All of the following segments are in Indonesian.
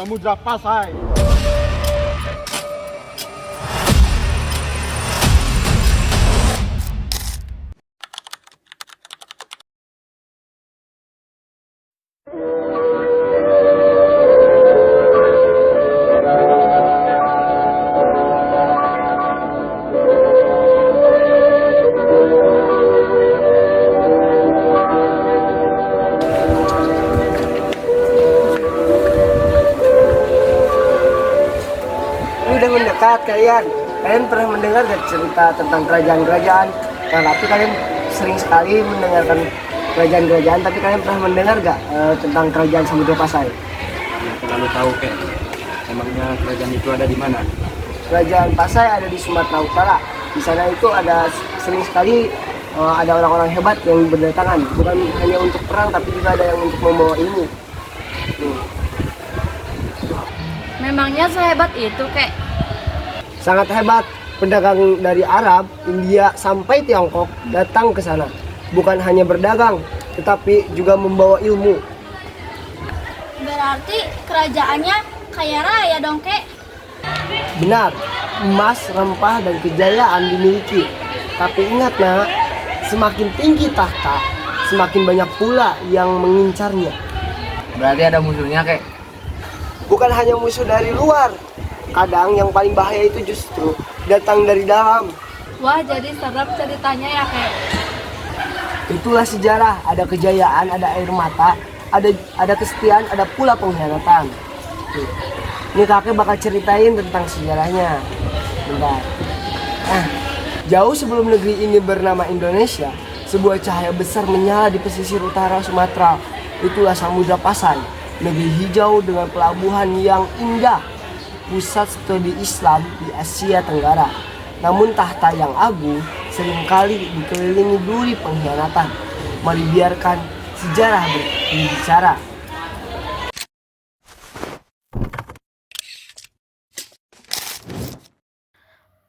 Samudra Pasai. Udah mendekat kalian. Kalian pernah mendengar gak cerita tentang kerajaan-kerajaan? Tapi kalian sering sekali mendengarkan kerajaan-kerajaan, tapi kalian pernah mendengar gak tentang kerajaan Samudra Pasai? Terlalu tahu kek. Emangnya kerajaan itu ada di mana? Kerajaan Pasai ada di Sumatera Utara. Di sana itu ada sering sekali ada orang-orang hebat yang berdatangan, bukan hanya untuk perang, tapi juga ada yang untuk membawa ilmu. Memangnya sehebat itu, kek? Sangat hebat. Pedagang dari Arab, India, sampai Tiongkok datang ke sana. Bukan hanya berdagang, tetapi juga membawa ilmu. Berarti kerajaannya kaya raya dong, kek? Benar, emas, rempah, dan kejayaan dimiliki. Tapi ingat nak, semakin tinggi tahta, semakin banyak pula yang mengincarnya. Berarti ada musuhnya kek. Bukan hanya musuh dari luar, kadang yang paling bahaya itu justru datang dari dalam. Wah, jadi serem ceritanya ya, kek? Itulah sejarah, ada kejayaan, ada air mata, ada kesetiaan, ada pula pengkhianatan. Tuh. Ini kakek bakal ceritain tentang sejarahnya. Bentar. Jauh sebelum negeri ini bernama Indonesia, sebuah cahaya besar menyala di pesisir utara Sumatera. Itulah Samudra Pasai, negeri hijau dengan pelabuhan yang indah, pusat studi Islam di Asia Tenggara. Namun tahta yang agung seringkali dikelilingi duri pengkhianatan. Mari biarkan sejarah berbicara.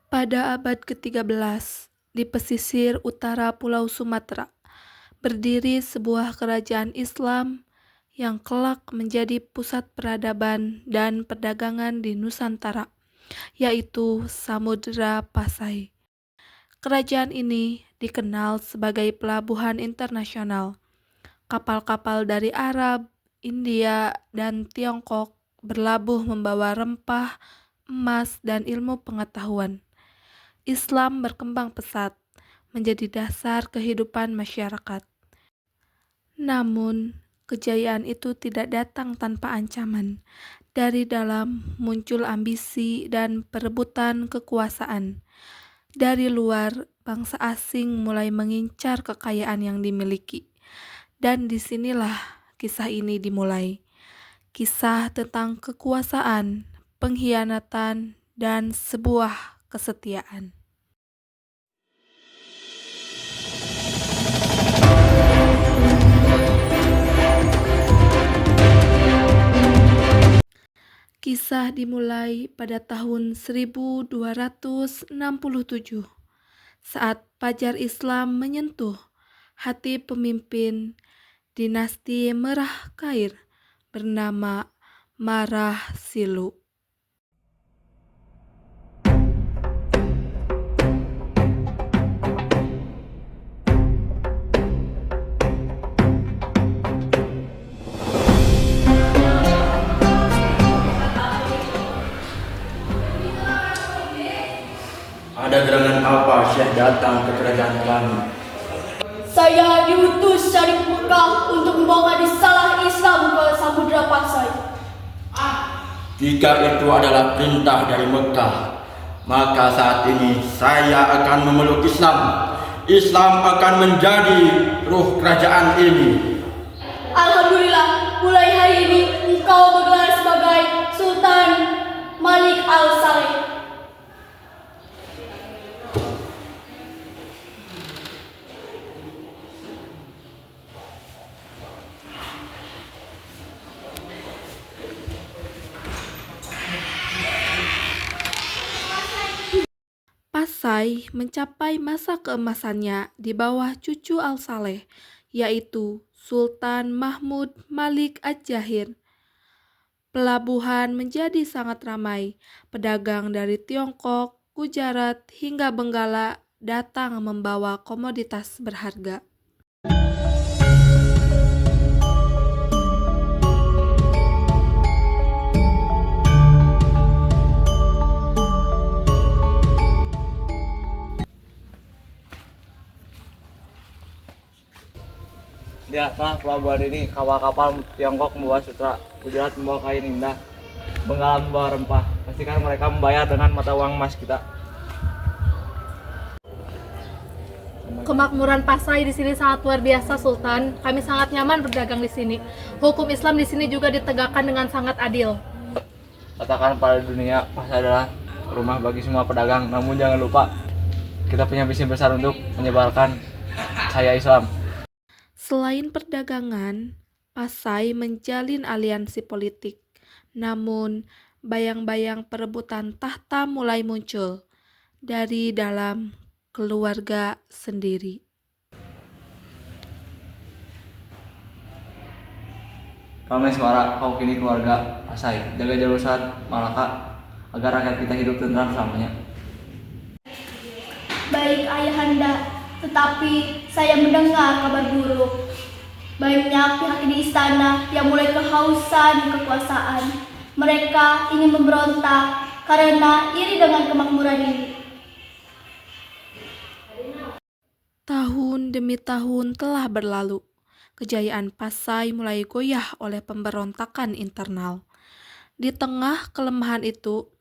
Pada abad ke-13, di pesisir utara Pulau Sumatera, berdiri sebuah kerajaan Islam yang kelak menjadi pusat peradaban dan perdagangan di Nusantara, yaitu Samudra Pasai. Kerajaan ini dikenal sebagai pelabuhan internasional. Kapal-kapal dari Arab, India, dan Tiongkok berlabuh membawa rempah, emas, dan ilmu pengetahuan. Islam berkembang pesat menjadi dasar kehidupan masyarakat. Namun, kejayaan itu tidak datang tanpa ancaman. Dari dalam muncul ambisi dan perebutan kekuasaan. Dari luar, bangsa asing mulai mengincar kekayaan yang dimiliki. Dan disinilah kisah ini dimulai. Kisah tentang kekuasaan, pengkhianatan, dan sebuah kesetiaan. Kisah dimulai pada tahun 1267 saat fajar Islam menyentuh hati pemimpin dinasti Merah Kair bernama Marah Silu. Ada gerangan apa Syekh datang ke kerajaan kami? Saya diutus dari Mekah untuk membawa risalah Islam ke Samudra Pasai. Jika itu adalah perintah dari Mekah, maka saat ini saya akan memeluk Islam. Islam akan menjadi ruh kerajaan ini. Alhamdulillah, mulai hari ini engkau bergelar sebagai Sultan Malik Al-Saleh. Pasai mencapai masa keemasannya di bawah cucu Al-Saleh, yaitu Sultan Mahmud Malik Ad-Jahir. Pelabuhan menjadi sangat ramai. Pedagang dari Tiongkok, Gujarat, hingga Benggala datang membawa komoditas berharga. Di atas pelabuhan ini kapal-kapal Tiongkok membawa sutra, Gujarat membawa kain indah, Benggala membawa rempah. Pastikan mereka membayar dengan mata uang emas kita. Kemakmuran Pasai di sini sangat luar biasa, Sultan. Kami sangat nyaman berdagang di sini. Hukum Islam di sini juga ditegakkan dengan sangat adil. Katakan pada dunia, Pasai adalah rumah bagi semua pedagang. Namun jangan lupa, kita punya misi besar untuk menyebarkan cahaya Islam. Selain perdagangan, Pasai menjalin aliansi politik. Namun, bayang-bayang perebutan tahta mulai muncul dari dalam keluarga sendiri. Kami Semara, kau kini keluarga Pasai. Jaga jalur Saat Malaka agar rakyat kita hidup tentram selamanya. Baik ayahanda, tetapi saya mendengar kabar buruk. Banyak pihak di istana yang mulai kehausan kekuasaan. Mereka ingin memberontak karena iri dengan kemakmuran ini. Tahun demi tahun telah berlalu. Kejayaan Pasai mulai goyah oleh pemberontakan internal. Di tengah kelemahan itu,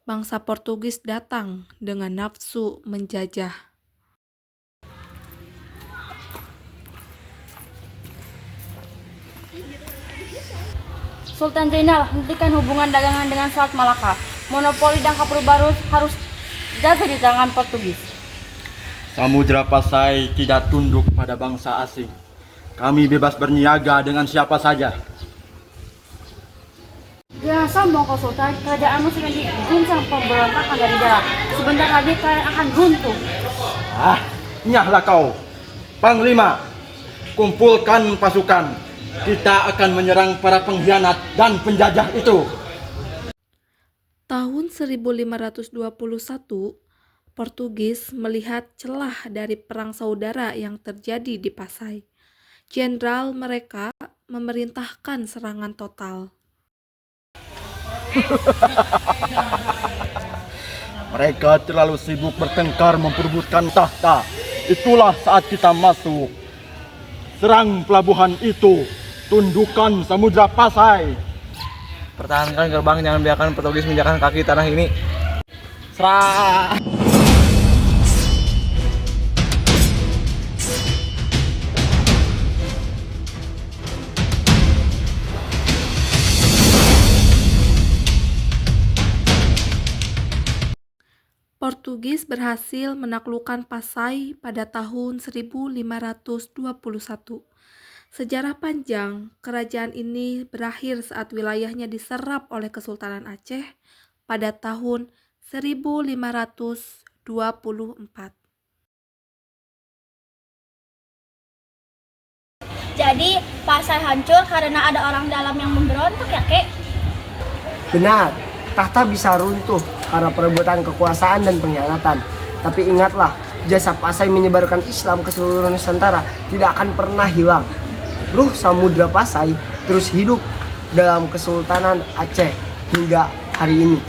bangsa Portugis datang dengan nafsu menjajah. Sultan Zainal, hentikan hubungan dagangan dengan Selat Malaka. Monopoli dan kapal baru harus jatuh di tangan Portugis. Samudra Pasai tidak tunduk pada bangsa asing. Kami bebas berniaga dengan siapa saja. Jangan sombong kau Sultan, kerajaanmu sedang diguncang pemberontakan dari dalam. Sebentar lagi kalian akan runtuh. Nyahlah kau, Panglima. Kumpulkan pasukan. Kita akan menyerang para pengkhianat dan penjajah itu. Tahun 1521, Portugis melihat celah dari perang saudara yang terjadi di Pasai. Jenderal mereka memerintahkan serangan total. Mereka terlalu sibuk bertengkar memperebutkan tahta. Itulah saat kita masuk. Serang pelabuhan itu. Tundukkan Samudra Pasai. Pertahankan gerbang, jangan biarkan Portugis menginjakkan kaki tanah ini. Serang! Portugis berhasil menaklukkan Pasai pada tahun 1521. Sejarah panjang kerajaan ini berakhir saat wilayahnya diserap oleh Kesultanan Aceh pada tahun 1524. Jadi Pasai hancur karena ada orang dalam yang memberontak ya, Kek? Benar, tahta bisa runtuh karena perebutan kekuasaan dan pengkhianatan. Tapi ingatlah, jasa Pasai menyebarkan Islam ke seluruh Nusantara tidak akan pernah hilang. Ruh Samudra Pasai terus hidup dalam Kesultanan Aceh hingga hari ini.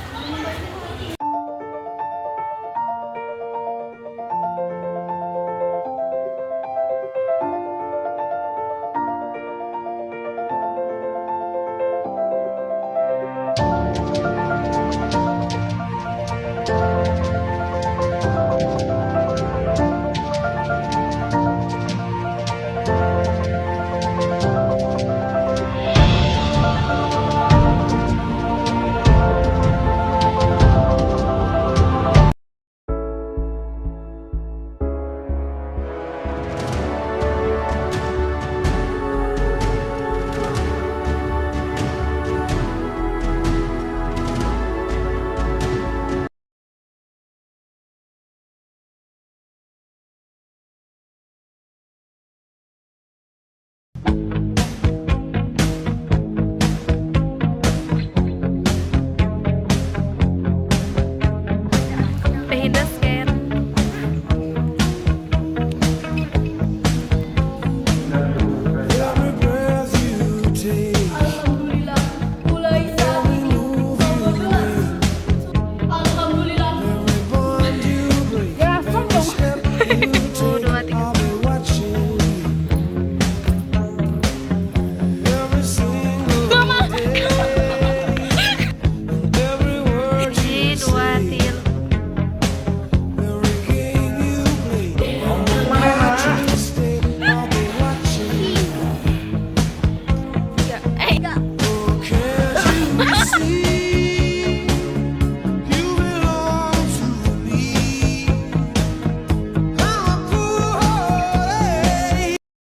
Behind the